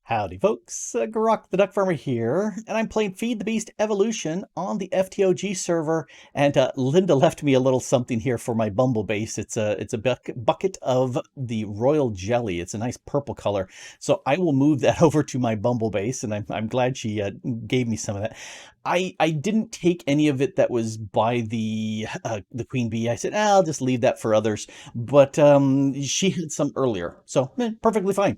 Howdy folks, Grok the DuckFarmer here, and I'm playing Feed the Beast Evolution on the FTOG server, and Linda left me a little something here for my Bumble base. It's a bucket of the royal jelly. It's a nice purple color, so I will move that over to my Bumble base, and I'm glad she gave me some of that. I didn't take any of it that was by the queen bee. I said, I'll just leave that for others, but she had some earlier, so perfectly fine.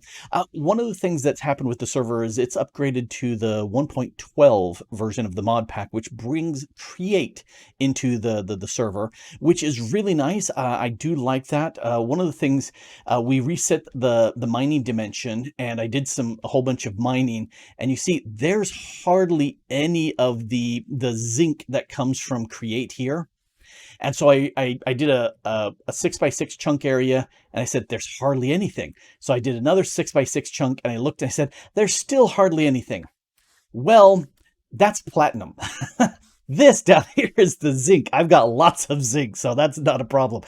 One of the things that's happened with the server is it's upgraded to the 1.12 version of the mod pack, which brings Create into the server, which is really nice. I do like that. One of the things, we reset the mining dimension, and I did a whole bunch of mining, and you see there's hardly any of the zinc that comes from Create here. And so I did a 6x6 chunk area, and I said, there's hardly anything. So I did another 6x6 chunk, and I looked and I said, there's still hardly anything. Well, that's platinum. This down here is the zinc. I've got lots of zinc, so that's not a problem.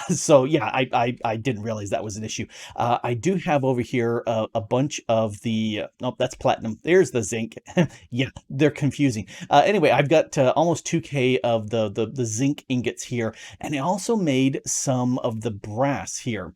So yeah, I didn't realize that was an issue. I do have over here a bunch of the, oh, that's platinum. There's the zinc. Yeah, they're confusing. Anyway, I've got almost 2K of the zinc ingots here, and I also made some of the brass here.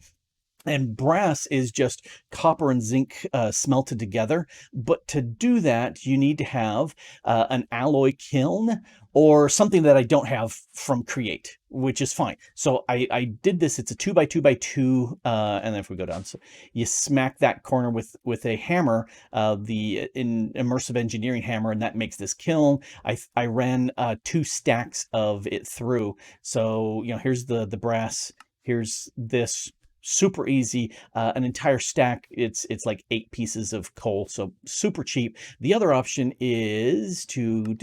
And brass is just copper and zinc smelted together. But to do that, you need to have an alloy kiln or something that I don't have from Create, which is fine. So I did this. It's a 2x2x2. And then if we go down, so you smack that corner with a hammer, the immersive engineering hammer, and that makes this kiln. I ran 2 stacks of it through. So, here's the brass. Here's this. Super easy, an entire stack. It's like 8 pieces of coal, so super cheap. The other option is to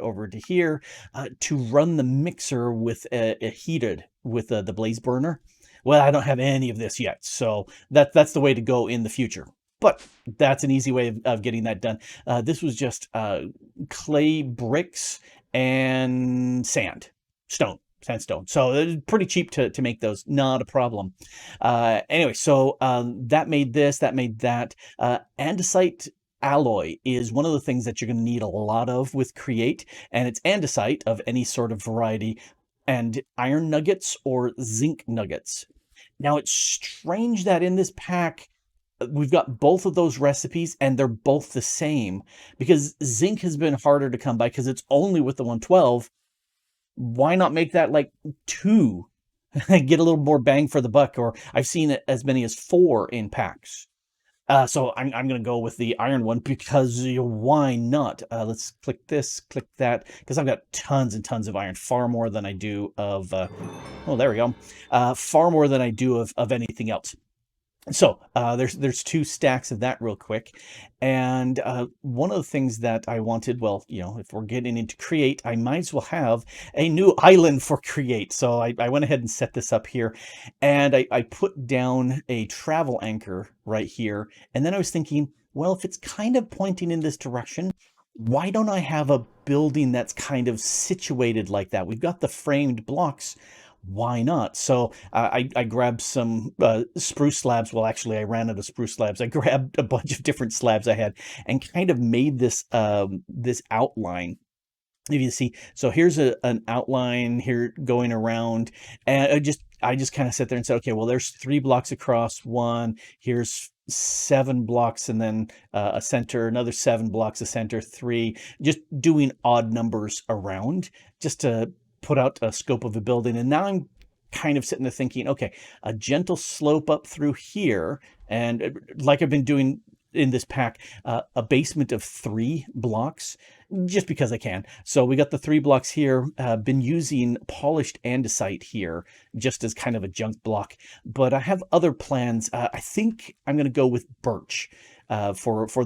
over to here to run the mixer with a heated with the blaze burner. Well, I don't have any of this yet, so that's the way to go in the future. But that's an easy way of getting that done. This was just clay bricks and sandstone. So it's pretty cheap to make those, not a problem. Anyway, so that made this, that made that. Andesite alloy is one of the things that you're going to need a lot of with Create, and it's andesite of any sort of variety, and iron nuggets or zinc nuggets. Now, it's strange that in this pack, we've got both of those recipes and they're both the same, because zinc has been harder to come by because it's only with the 112. Why not make that like 2? Get a little more bang for the buck, or I've seen it as many as 4 in packs. So I'm going to go with the iron one because why not? Let's click this, click that, because I've got tons and tons of iron, far more than I do of, oh, there we go, far more than I do of anything else. So there's 2 stacks of that real quick. And one of the things that I wanted, well, if we're getting into Create, I might as well have a new island for Create. So I went ahead and set this up here, and I put down a travel anchor right here. And then I was thinking, well, if it's kind of pointing in this direction, why don't I have a building that's kind of situated like that? We've got the framed blocks. Why not? So I grabbed some spruce slabs. Well, actually, I ran out of spruce slabs. I grabbed a bunch of different slabs I had and kind of made this this outline. If you see, so here's an outline here going around, and I just kind of sat there and said, okay, well, there's 3 blocks across, 1. Here's 7 blocks, and then a center, another 7 blocks, a center, 3. Just doing odd numbers around, just to put out a scope of a building. And now I'm kind of sitting there thinking, okay, a gentle slope up through here, and like I've been doing in this pack, a basement of 3 blocks, just because I can. So we got the 3 blocks here. Been using polished andesite here just as kind of a junk block, but I have other plans. I think I'm going to go with birch for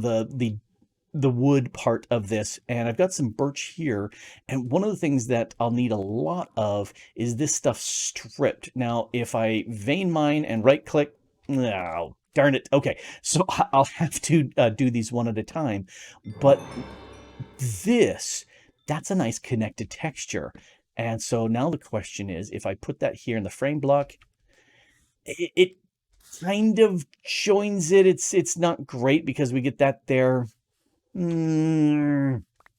the wood part of this, and I've got some birch here. And one of the things that I'll need a lot of is this stuff stripped. Now, if I vein mine and right click, no, darn it. Okay, so I'll have to do these one at a time. But that's a nice connected texture. And so now the question is, if I put that here in the frame block, it kind of joins it. It's not great because we get that there.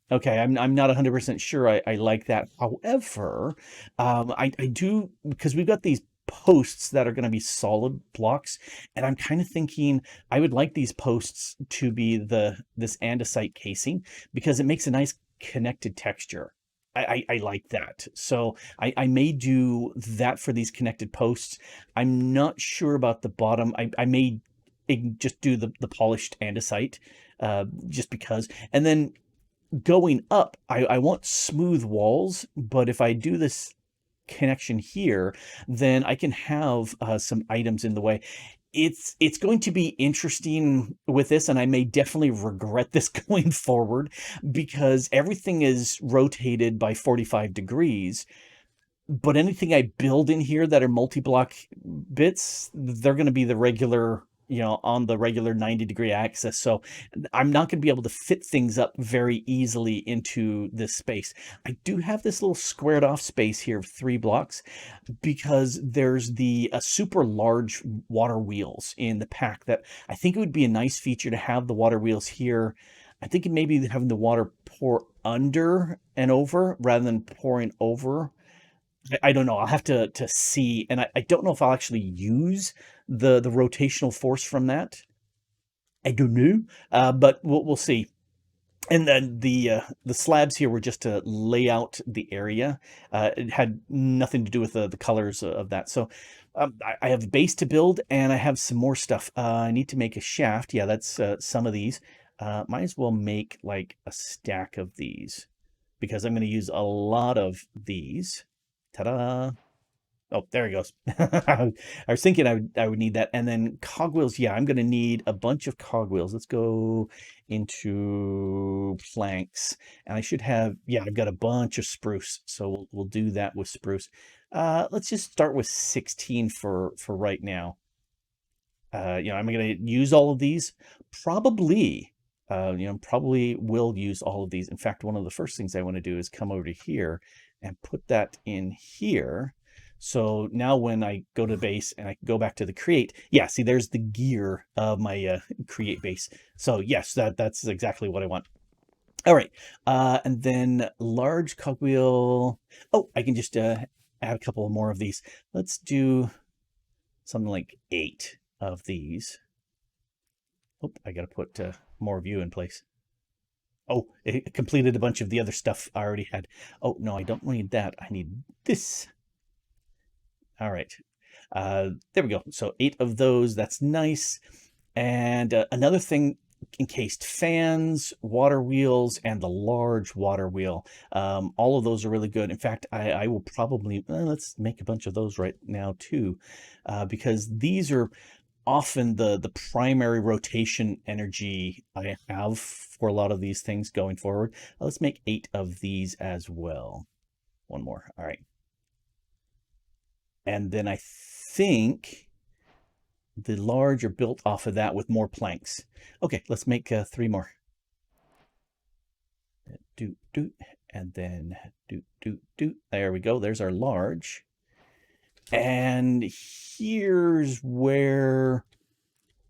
Okay, I'm not 100% sure I like that. However, I do, because we've got these posts that are going to be solid blocks, and I'm kind of thinking I would like these posts to be this andesite casing because it makes a nice connected texture. I like that. So I may do that for these connected posts. I'm not sure about the bottom. I may just do the polished andesite just because. And then going up, I want smooth walls, but if I do this connection here, then I can have some items in the way. It's going to be interesting with this, and I may definitely regret this going forward because everything is rotated by 45 degrees. But anything I build in here that are multi-block bits, they're going to be the regular, on the regular 90-degree axis. So I'm not going to be able to fit things up very easily into this space. I do have this little squared off space here of 3 blocks because there's the super large water wheels in the pack that I think it would be a nice feature to have the water wheels here. I think maybe having the water pour under and over rather than pouring over. I don't know. I'll have to see, and I don't know if I'll actually use the rotational force from that. I don't know, but we'll see. And then the slabs here were just to lay out the area. It had nothing to do with the colors of that. So I have a base to build, and I have some more stuff. I need to make a shaft. Yeah, that's some of these. Might as well make like a stack of these because I'm going to use a lot of these. Ta-da! Oh, there it goes. I was thinking I would need that. And then cogwheels. Yeah, I'm going to need a bunch of cogwheels. Let's go into planks. And I should have, yeah, I've got a bunch of spruce. So we'll do that with spruce. Let's just start with 16 for right now. I'm going to use all of these. Probably, probably will use all of these. In fact, one of the first things I want to do is come over to here and put that in here. So now when I go to base and I go back to the create, yeah, see, there's the gear of my create base. So yes, that's exactly what I want. All right, and then large cogwheel. Oh, I can just add a couple more of these. Let's do something like 8 of these. Oh, I got to put more view in place. Oh, it completed a bunch of the other stuff I already had. Oh, no, I don't need that. I need this. All right. There we go. So 8 of those. That's nice. And another thing, encased fans, water wheels, and the large water wheel. All of those are really good. In fact, I will probably, let's make a bunch of those right now too, because these are often the primary rotation energy I have for a lot of these things going forward. Let's make 8 of these as well. One more. All right. And then I think the large are built off of that with more planks. Okay, let's make 3 more. And then There we go. There's our large. And here's where,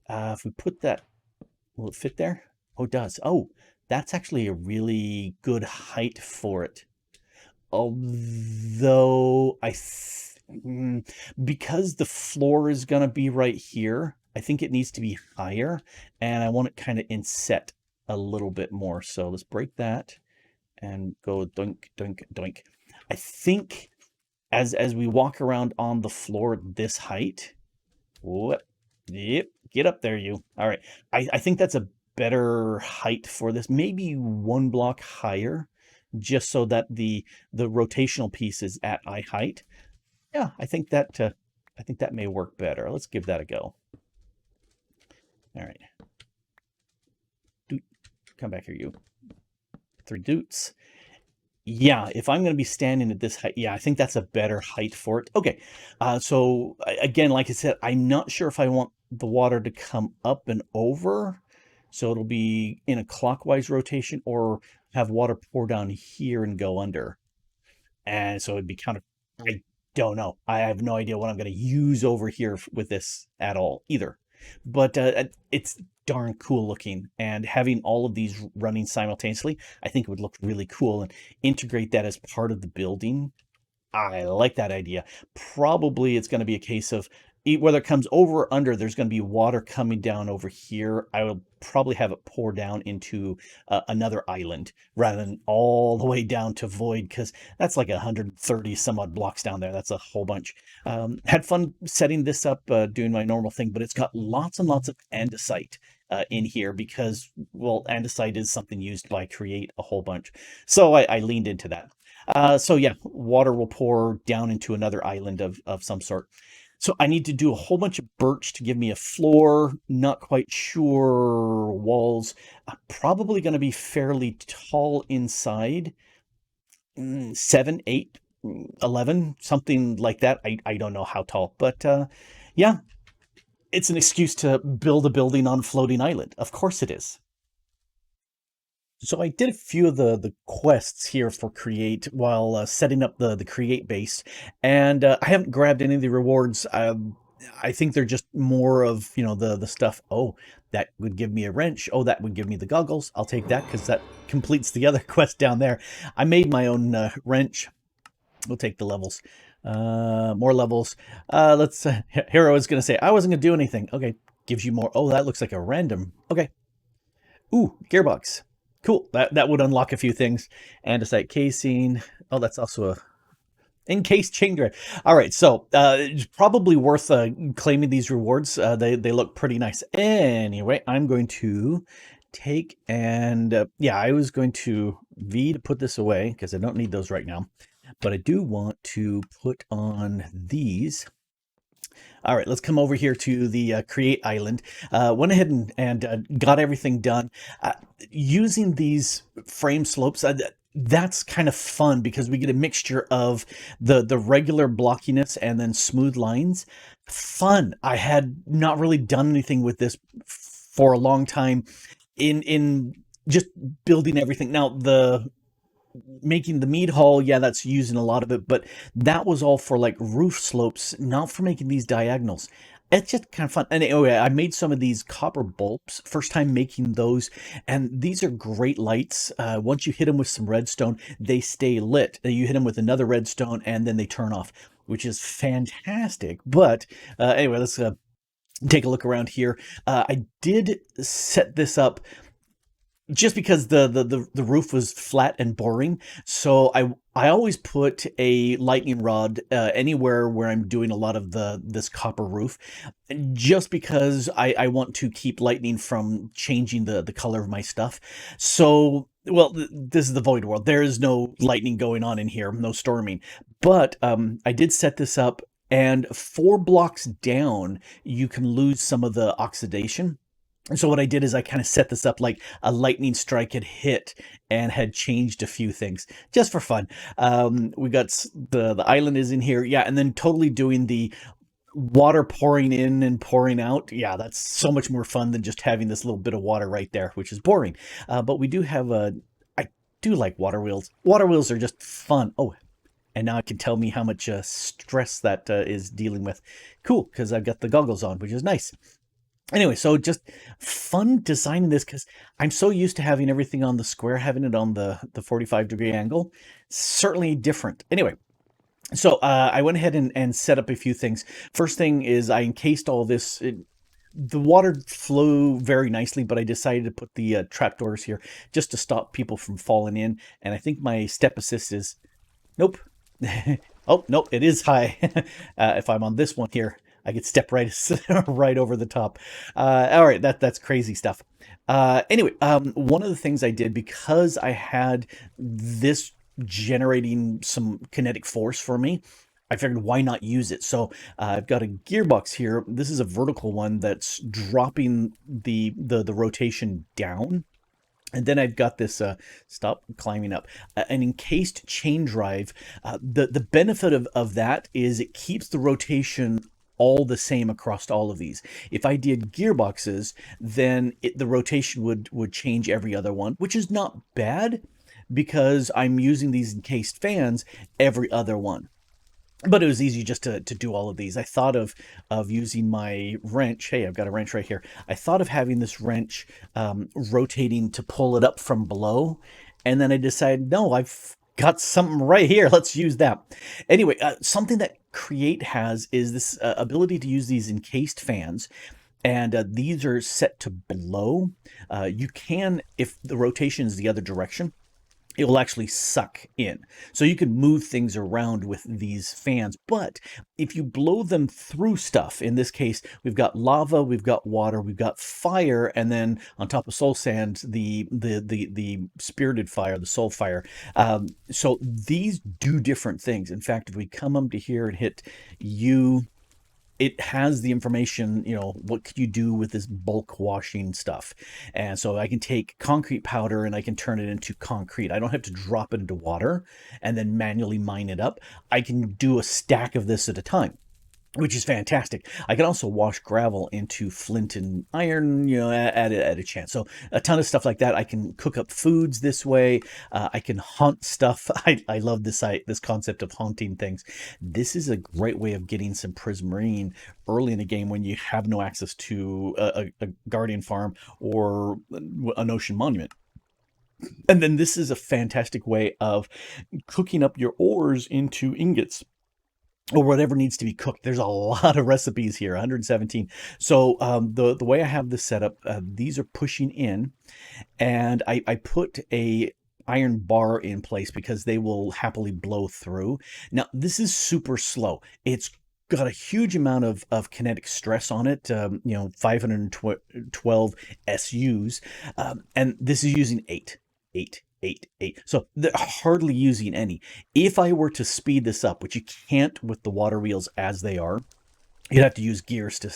if we put that, will it fit there? Oh, it does. Oh, that's actually a really good height for it. Although because the floor is going to be right here, I think it needs to be higher, and I want it kind of inset a little bit more. So let's break that and go doink, doink, doink. I think as we walk around on the floor this height, yep, get up there, you. All right, I think that's a better height for this. Maybe 1 block higher, just so that the rotational piece is at eye height. Yeah, I think that may work better. Let's give that a go. All right. Doot. Come back here, you. 3 doots. Yeah, if I'm going to be standing at this height, yeah, I think that's a better height for it. Okay, so again, like I said, I'm not sure if I want the water to come up and over, so it'll be in a clockwise rotation, or have water pour down here and go under. And so it'd be kind of, I don't know. I have no idea what I'm going to use over here with this at all either. But it's darn cool looking, and having all of these running simultaneously, I think it would look really cool and integrate that as part of the building. I like that idea. Probably it's going to be a case of whether it comes over or under, there's going to be water coming down over here. I will probably have it pour down into another island rather than all the way down to void, because that's like 130 some odd blocks down there. That's a whole bunch. Had fun setting this up, doing my normal thing, but it's got lots and lots of andesite in here because, well, andesite is something used by Create a whole bunch. So I leaned into that. So yeah, water will pour down into another island of some sort. So I need to do a whole bunch of birch to give me a floor. Not quite sure walls. Probably going to be fairly tall inside. 7, 8, 11, something like that. I don't know how tall, but yeah, it's an excuse to build a building on a floating island. Of course it is. So I did a few of the quests here for Create while setting up the Create base, and I haven't grabbed any of the rewards. I think they're just more of, the stuff. Oh, that would give me a wrench. Oh, that would give me the goggles. I'll take that because that completes the other quest down there. I made my own wrench. We'll take the levels. More levels. Let's. Hero is going to say I wasn't going to do anything. Okay, gives you more. Oh, that looks like a random. Okay. Ooh, gearbox. Cool. That would unlock a few things. Andesite casing. Oh, that's also a encased chain drive. All right, so it's probably worth claiming these rewards. They look pretty nice. Anyway, I'm going to take and yeah, I was going to V to put this away because I don't need those right now, but I do want to put on these. All right, let's come over here to the Create Island. Went ahead and got everything done. Using these frame slopes, that's kind of fun because we get a mixture of the regular blockiness and then smooth lines. Fun. I had not really done anything with this for a long time in just building everything. Now, making the mead hall, yeah, that's using a lot of it, but that was all for like roof slopes, not for making these diagonals. It's just kind of fun. And anyway, I made some of these copper bulbs, first time making those, and these are great lights. Once you hit them with some redstone, they stay lit. You hit them with another redstone and then they turn off, which is fantastic. But anyway, let's take a look around here. I did set this up just because the roof was flat and boring, so I always put a lightning rod anywhere where I'm doing a lot of this copper roof, just because I want to keep lightning from changing the color of my stuff. So, well, this is the void world. There is no lightning going on in here, no storming. But I did set this up, and 4 blocks down, you can lose some of the oxidation. And so what I did is I kind of set this up like a lightning strike had hit and had changed a few things just for fun. We got the island is in here. Yeah. And then totally doing the water pouring in and pouring out. Yeah, that's so much more fun than just having this little bit of water right there, which is boring. But we do have I do like water wheels. Water wheels are just fun. Oh, and now it can tell me how much stress that is dealing with. Cool, because I've got the goggles on, which is nice. Anyway, so just fun designing this because I'm so used to having everything on the square, having it on the 45-degree angle. Certainly different. Anyway, so I went ahead and set up a few things. First thing is I encased all this. The water flew very nicely, but I decided to put the trapdoors here just to stop people from falling in. And I think my step assist is, nope. Oh, nope, it is high. If I'm on this one here, I could step right right over the top. All right, that's crazy stuff. Anyway, one of the things I did, because I had this generating some kinetic force for me, I figured why not use it? So I've got a gearbox here. This is a vertical one that's dropping the rotation down. And then I've got this, stop climbing up, an encased chain drive. The benefit of that is it keeps the rotation all the same across all of these. If I did gearboxes, then the rotation would change every other one, which is not bad because I'm using these encased fans every other one. but it was easy just to do all of these. I thought of using my wrench. Hey, I've got a wrench right here. I thought of having this wrench rotating to pull it up from below, and then I decided, no, I've got something right here. Let's use that. Anyway, something that Create has is this ability to use these encased fans. And these are set to blow. You can, if the rotation is the other direction, it will actually suck in. So you can move things around with these fans. But if you blow them through stuff, in this case, we've got lava, we've got water, we've got fire, and then on top of soul sand, the spirited fire, the soul fire. So these do different things. In fact, if we come up to here and hit U, it has the information, what could you do with this bulk washing stuff? And so I can take concrete powder and I can turn it into concrete. I don't have to drop it into water and then manually mine it up. I can do a stack of this at a time, which is fantastic. I can also wash gravel into flint and iron, at a chance. So a ton of stuff like that. I can cook up foods this way. I can haunt stuff. I love this concept of haunting things. This is a great way of getting some prismarine early in the game when you have no access to a guardian farm or an ocean monument. And then this is a fantastic way of cooking up your ores into ingots or whatever needs to be cooked. There's a lot of recipes here, 117. So the way I have this set up, these are pushing in, and I put a iron bar in place because they will happily blow through. Now, this is super slow. It's got a huge amount of kinetic stress on it, 512 SUs, and this is using 8. So they're hardly using any. If I were to speed this up, which you can't with the water wheels as they are, you'd have to use gears to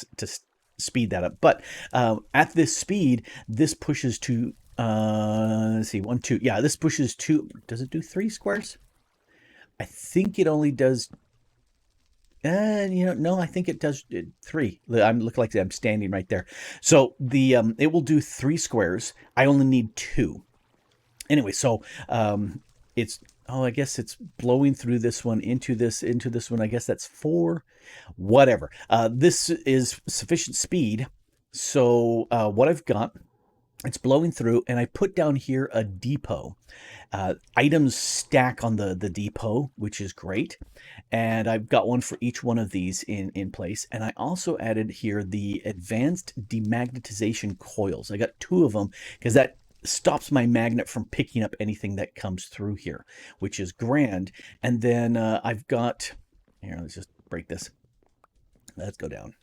speed that up. But at this speed, this pushes to, let's see, 1, 2. Yeah, this pushes 2. Does it do 3 squares? I think it only does. No, I think it does 3. I look like I'm standing right there. So it will do 3 squares. I only need 2. Anyway, so I guess it's blowing through this one into this one. I guess that's 4. Whatever. This is sufficient speed. So what I've got, it's blowing through, and I put down here a depot. Items stack on the depot, which is great. And I've got one for each one of these in place. And I also added here the advanced demagnetization coils. I got 2 of them because that stops my magnet from picking up anything that comes through here, which is grand. And then I've got, here, let's just break this. Let's go down.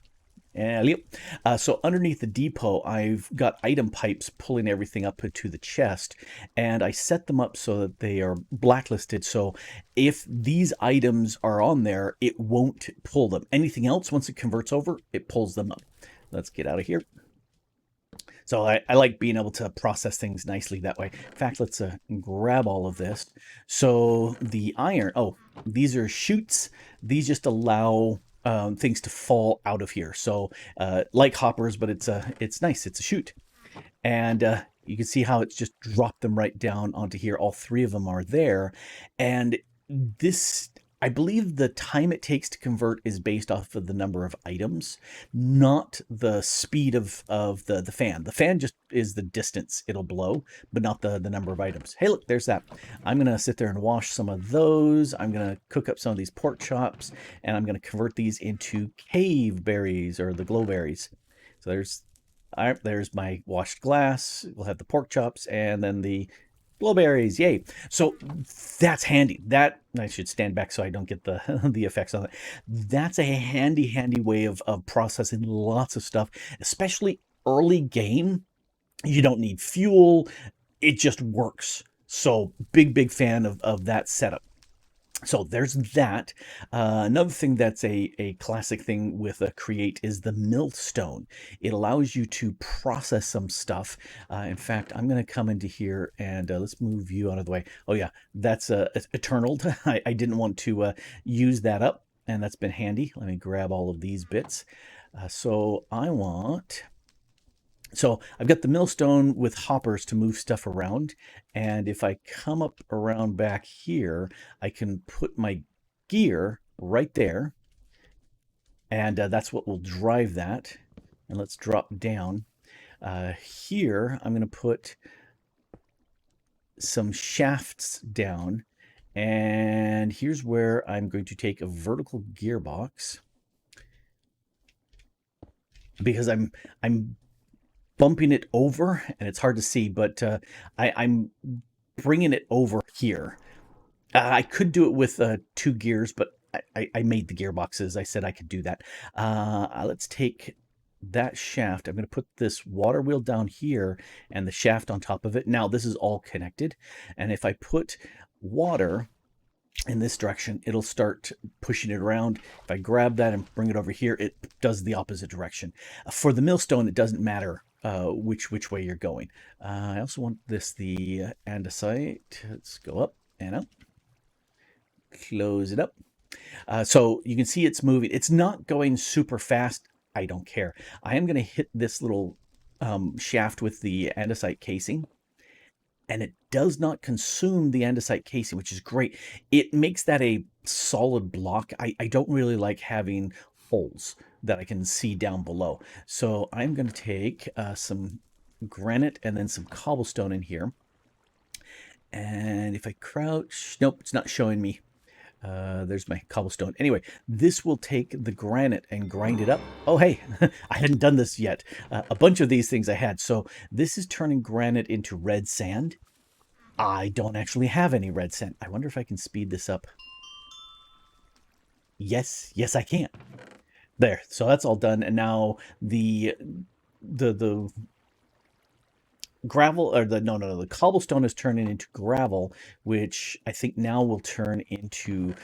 So underneath the depot, I've got item pipes pulling everything up into the chest, and I set them up so that they are blacklisted. So if these items are on there, it won't pull them. Anything else, once it converts over, it pulls them up. Let's get out of here. So I like being able to process things nicely that way. In fact, let's grab all of this. So the iron, these are chutes. These just allow things to fall out of here. So like hoppers, but it's nice. It's a chute. And you can see how it's just dropped them right down onto here. All 3 of them are there. And this, I believe the time it takes to convert is based off of the number of items, not the speed of the fan. The fan just is the distance it'll blow, but not the number of items. Hey, look, there's that. I'm going to sit there and wash some of those. I'm going to cook up some of these pork chops, and I'm going to convert these into cave berries, or the glow berries. So there's my washed glass. We'll have the pork chops and then the blueberries, yay. So that's handy. That, I should stand back so I don't get the the effects on it. That's a handy way of processing lots of stuff, especially early game. You don't need fuel. It just works. So big fan of that setup. So there's that. Another thing that's a classic thing with a Create is the millstone. It allows you to process some stuff. In fact, I'm going to come into here and let's move you out of the way. Oh yeah, that's Eternal. I didn't want to use that up, and that's been handy. Let me grab all of these bits. So I've got the millstone with hoppers to move stuff around. And if I come up around back here, I can put my gear right there. And that's what will drive that. And let's drop down. Here, I'm going to put some shafts down. And here's where I'm going to take a vertical gearbox, because I'm bumping it over, and it's hard to see, but I'm bringing it over here. I could do it with 2 gears, but I made the gearboxes. I said I could do that. Let's take that shaft. I'm going to put this water wheel down here and the shaft on top of it. Now this is all connected, and if I put water in this direction, it'll start pushing it around. If I grab that and bring it over here, it does the opposite direction. For the millstone, it doesn't matter which way you're going. I also want the andesite. Let's go up and up. Close it up. So you can see it's moving. It's not going super fast. I don't care. I am going to hit this little shaft with the andesite casing, and it does not consume the andesite casing, which is great. It makes that a solid block. I don't really like having holes that I can see down below. So I'm going to take some granite and then some cobblestone in here. And if I crouch, nope, it's not showing me. There's my cobblestone. Anyway, this will take the granite and grind it up. Oh, hey, I hadn't done this yet. A bunch of these things I had. So this is turning granite into red sand. I don't actually have any red sand. I wonder if I can speed this up. Yes, I can. There. So that's all done. And now the gravel, or the cobblestone is turning into gravel, which I think now will turn into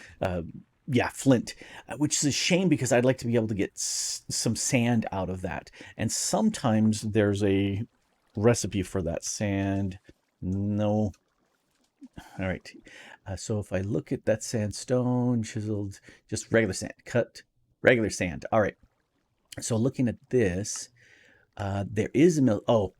flint, which is a shame because I'd like to be able to get some sand out of that. And sometimes there's a recipe for that sand. No. All right. So if I look at that sandstone, chiseled, just regular sand, cut regular sand. All right. So looking at this, there is a mill. Oh,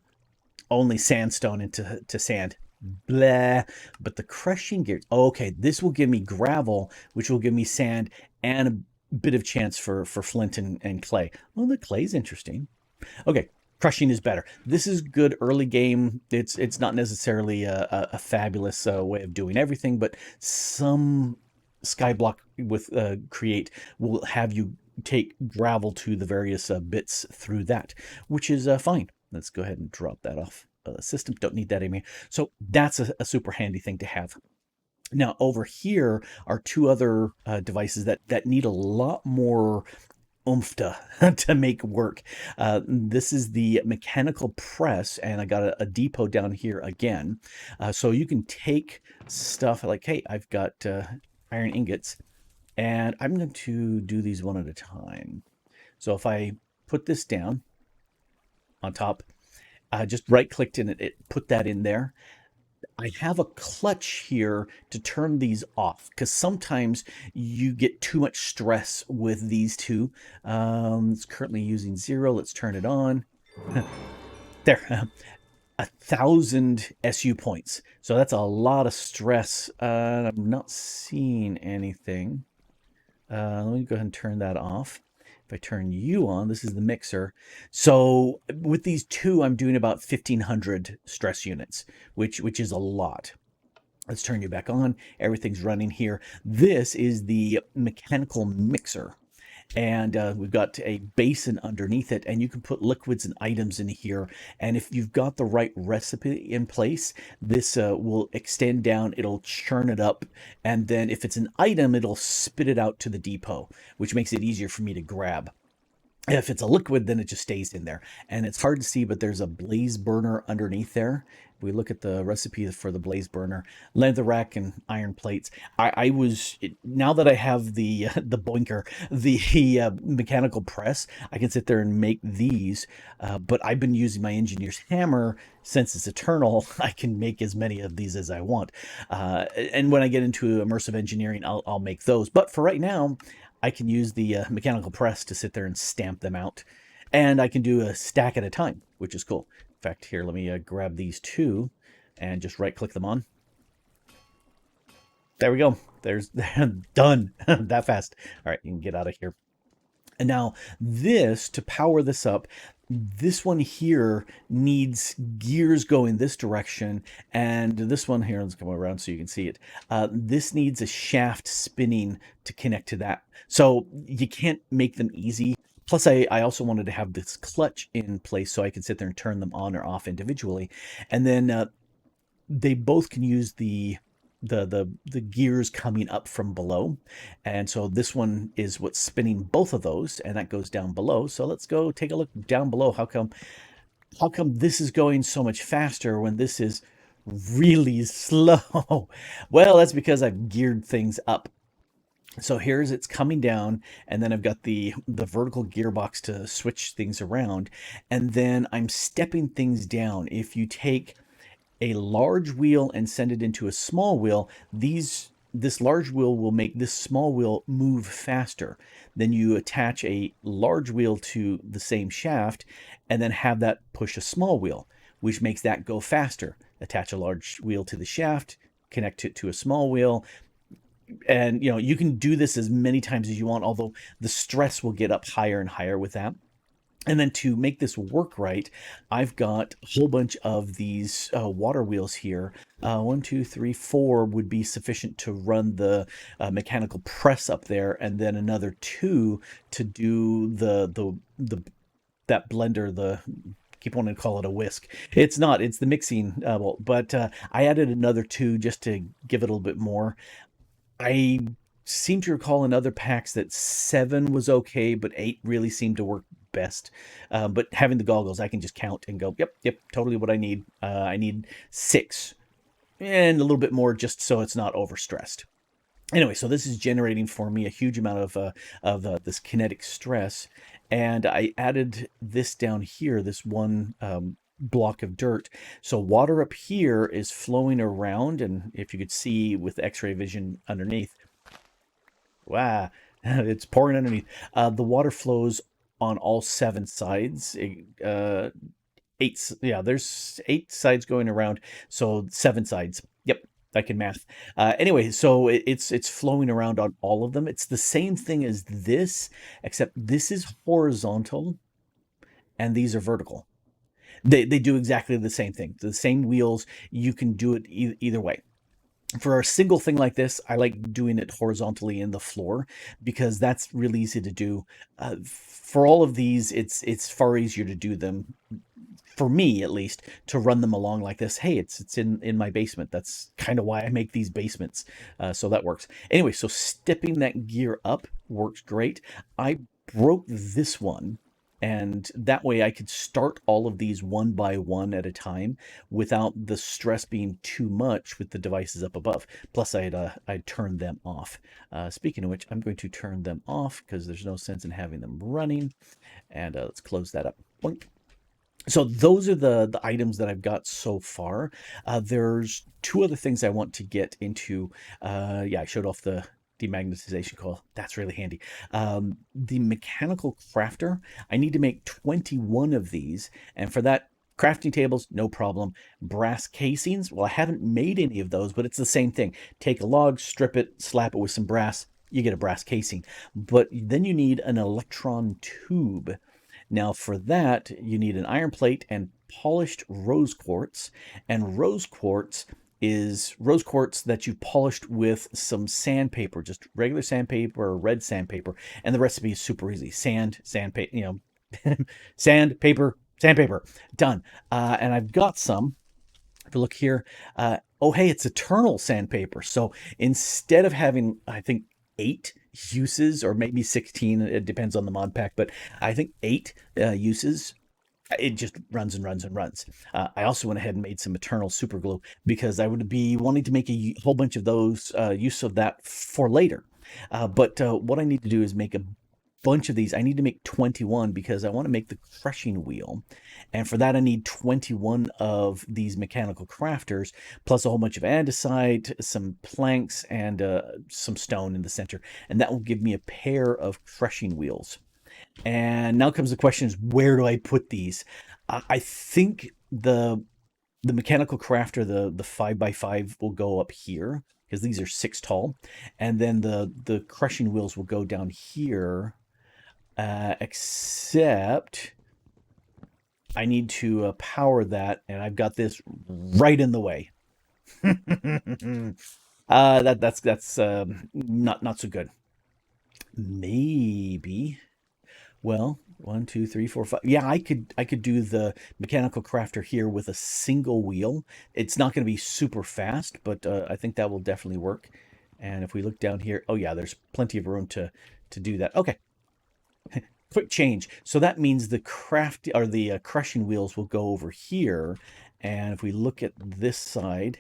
only sandstone into sand. Blah. But the crushing gears. Oh, okay, this will give me gravel, which will give me sand and a bit of chance for flint and clay. Well, the clay's interesting. Okay, crushing is better. This is good early game. It's not necessarily a fabulous way of doing everything, but some skyblock with create will have you take gravel to the various bits through that, which is fine. Let's go ahead and drop that off the system. Don't need that anymore. So that's a super handy thing to have. Now over here are 2 other devices that need a lot more oomph to make work. This is the mechanical press, and I got a depot down here again. So you can take stuff like, hey, I've got iron ingots, and I'm going to do these one at a time. So if I put this down on top, just right-clicked in it, put that in there. I have a clutch here to turn these off, because sometimes you get too much stress with these two. It's currently using 0. Let's turn it on. There. 1,000 SU points. So that's a lot of stress. I'm not seeing anything. Let me go ahead and turn that off. If I turn you on, this is the mixer. So with these 2, I'm doing about 1,500 stress units, which is a lot. Let's turn you back on. Everything's running here. This is the mechanical mixer. And we've got a basin underneath it, and you can put liquids and items in here. And if you've got the right recipe in place, this will extend down, it'll churn it up, and then if it's an item, it'll spit it out to the depot, which makes it easier for me to grab. If it's a liquid, then it just stays in there. And it's hard to see, but there's a blaze burner underneath there. If we look at the recipe for the blaze burner, leather rack and iron plates. Now that I have the boinker, the mechanical press, I can sit there and make these. But I've been using my engineer's hammer. Since it's eternal, I can make as many of these as I want. And when I get into immersive engineering, I'll make those. But for right now, I can use the mechanical press to sit there and stamp them out. And I can do a stack at a time, which is cool. In fact, here, let me grab these 2 and just right-click them on. There we go. There's done that fast. All right, you can get out of here. And now this, to power this up, this one here needs gears going this direction, and this one here, let's come around so you can see it. This needs a shaft spinning to connect to that. So you can't make them easy. Plus, I also wanted to have this clutch in place so I could sit there and turn them on or off individually. And then they both can use the gears coming up from below, and so this one is what's spinning both of those, and that goes down below. So let's go take a look down below. How come this is going so much faster when this is really slow? Well, that's because I've geared things up. So here's it's coming down, and then I've got the vertical gearbox to switch things around, and then I'm stepping things down. If you take a large wheel and send it into a small wheel, this large wheel will make this small wheel move faster. Then you attach a large wheel to the same shaft and then have that push a small wheel, which makes that go faster. Attach a large wheel to the shaft, connect it to a small wheel, and you can do this as many times as you want, although the stress will get up higher and higher with that. And then to make this work right, I've got a whole bunch of these water wheels here. One, two, three, four would be sufficient to run the mechanical press up there, and then another two to do the that blender. The keep wanting to call it a whisk. It's not. It's the mixing bowl. But I added another two just to give it a little bit more. I seem to recall in other packs that 7 was okay, but 8 really seemed to work best. But having the goggles, I can just count and go, yep, totally what I need. I need 6 and a little bit more just so it's not overstressed. Anyway, so this is generating for me a huge amount of this kinetic stress, and I added this down here, this one block of dirt. So water up here is flowing around, and if you could see with X-ray vision underneath, wow, it's pouring underneath. The water flows on all 7 sides. 8, yeah, there's 8 sides going around, so 7 sides. Yep, I can math. Anyway, so it's flowing around on all of them. It's the same thing as this, except this is horizontal and these are vertical. They do exactly the same thing. The same wheels. You can do it either way. For a single thing like this, I like doing it horizontally in the floor because that's really easy to do. For all of these, it's far easier to do them, for me at least, to run them along like this. Hey, it's in my basement. That's kind of why I make these basements. So that works. Anyway, so stepping that gear up works great. I broke this one, and that way I could start all of these one by one at a time without the stress being too much with the devices up above. Plus, I'd turned them off. Speaking of which, I'm going to turn them off because there's no sense in having them running. And let's close that up. Boink. So those are the items that I've got so far. There's 2 other things I want to get into. Yeah, I showed off the demagnetization coil. That's really handy. The mechanical crafter, I need to make 21 of these, and for that, crafting tables, no problem. Brass casings, well, I haven't made any of those, but it's the same thing. Take a log, strip it, slap it with some brass, you get a brass casing. But then you need an electron tube. Now for that, you need an iron plate and polished rose quartz, and rose quartz is rose quartz that you polished with some sandpaper, just regular sandpaper or red sandpaper. And the recipe is super easy. Sandpaper, sandpaper, sandpaper, done. And I've got some. If you look here, oh, hey, it's eternal sandpaper. So instead of having, I think, 8 uses, or maybe 16, it depends on the mod pack, but I think 8 uses, it just runs and runs and runs. I also went ahead and made some eternal super glue because I would be wanting to make a whole bunch of those, use of that for later. But what I need to do is make a bunch of these. I need to make 21 because I want to make the crushing wheel. And for that, I need 21 of these mechanical crafters, plus a whole bunch of andesite, some planks, and some stone in the center. And that will give me a pair of crushing wheels. And now comes the question is, where do I put these? I think the The mechanical crafter, the 5x5 will go up here because these are 6 tall. And then the crushing wheels will go down here, except I need to power that, and I've got this right in the way. That's not so good. Maybe. Well, 1, 2, 3, 4, 5. Yeah, I could do the mechanical crafter here with a single wheel. It's not going to be super fast, but I think that will definitely work. And if we look down here, oh yeah, there's plenty of room to do that. Okay, quick change. So that means the crushing wheels will go over here. And if we look at this side,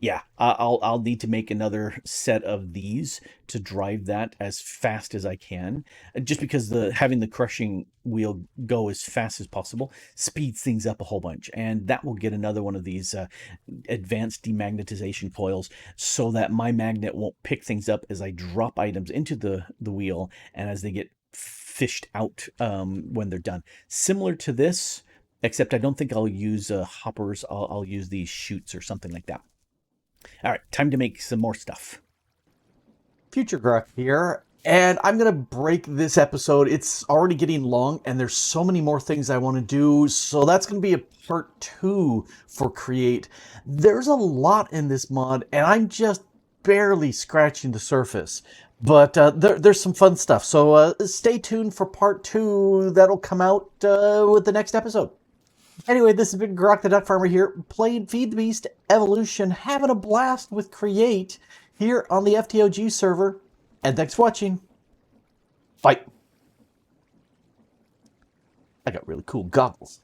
yeah, I'll need to make another set of these to drive that as fast as I can. Just because having the crushing wheel go as fast as possible speeds things up a whole bunch, and that will get another one of these advanced demagnetization coils, so that my magnet won't pick things up as I drop items into the wheel and as they get fished out when they're done. Similar to this, except I don't think I'll use hoppers. I'll use these chutes or something like that. All right, time to make some more stuff. Future Grok here, and I'm going to break this episode. It's already getting long, and there's so many more things I want to do, so that's going to be a part 2 for Create. There's a lot in this mod, and I'm just barely scratching the surface. But there's some fun stuff, so stay tuned for part 2. That'll come out with the next episode. Anyway, this has been Grok the Duck Farmer here, playing Feed the Beast Evolution, having a blast with Create here on the FTOG server. And thanks for watching. Fight. I got really cool goggles.